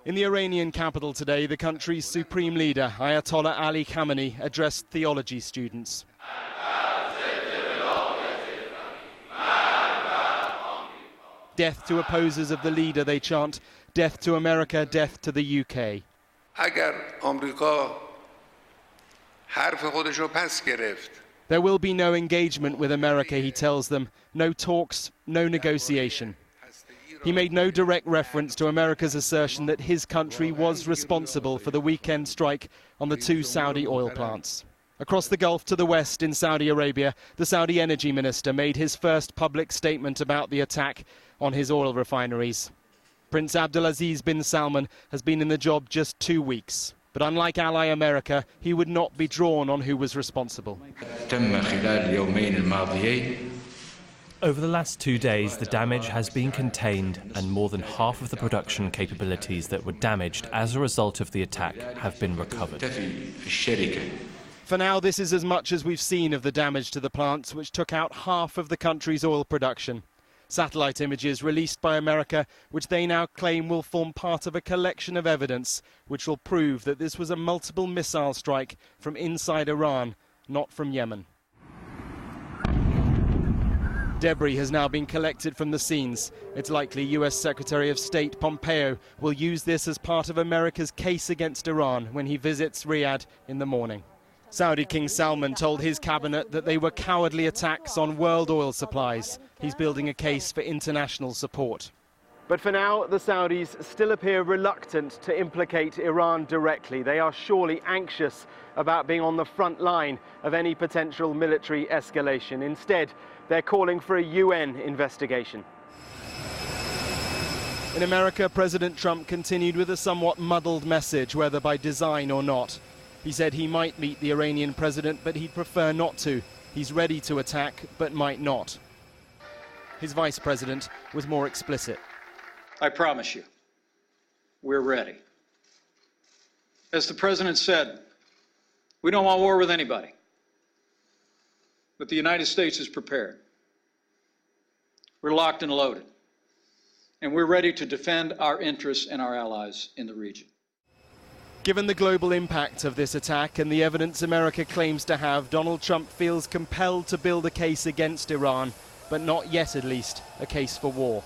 In the Iranian capital today, the country's supreme leader, Ayatollah Ali Khamenei, addressed theology students. Death to opposers of the leader, they chant. Death to America, death to the UK. There will be no engagement with America, he tells them. No talks, no negotiation. He made no direct reference to America's assertion that his country was responsible for the weekend strike on the 2 Saudi oil plants. Across the Gulf to the west in Saudi Arabia, the Saudi energy minister made his first public statement about the attack on his oil refineries. Prince Abdulaziz bin Salman has been in the job just 2 weeks. But unlike ally America, he would not be drawn on who was responsible. Over the last 2 days, the damage has been contained and more than half of the production capabilities that were damaged as a result of the attack have been recovered. For now, this is as much as we've seen of the damage to the plants, which took out half of the country's oil production. Satellite images released by America, which they now claim will form part of a collection of evidence, which will prove that this was a multiple missile strike from inside Iran, not from Yemen. Debris has now been collected from the scenes. It's likely US Secretary of State Pompeo will use this as part of America's case against Iran when he visits Riyadh in the morning. Saudi King Salman told his cabinet that they were cowardly attacks on world oil supplies. He's building a case for international support. But for now, the Saudis still appear reluctant to implicate Iran directly. They are surely anxious about being on the front line of any potential military escalation. Instead, they're calling for a UN investigation. In America, President Trump continued with a somewhat muddled message, whether by design or not. He said he might meet the Iranian president, but he'd prefer not to. He's ready to attack, but might not. His vice president was more explicit. I promise you, we're ready. As the president said, we don't want war with anybody. But the United States is prepared. We're locked and loaded. And we're ready to defend our interests and our allies in the region. Given the global impact of this attack and the evidence America claims to have, Donald Trump feels compelled to build a case against Iran, but not yet, at least, a case for war.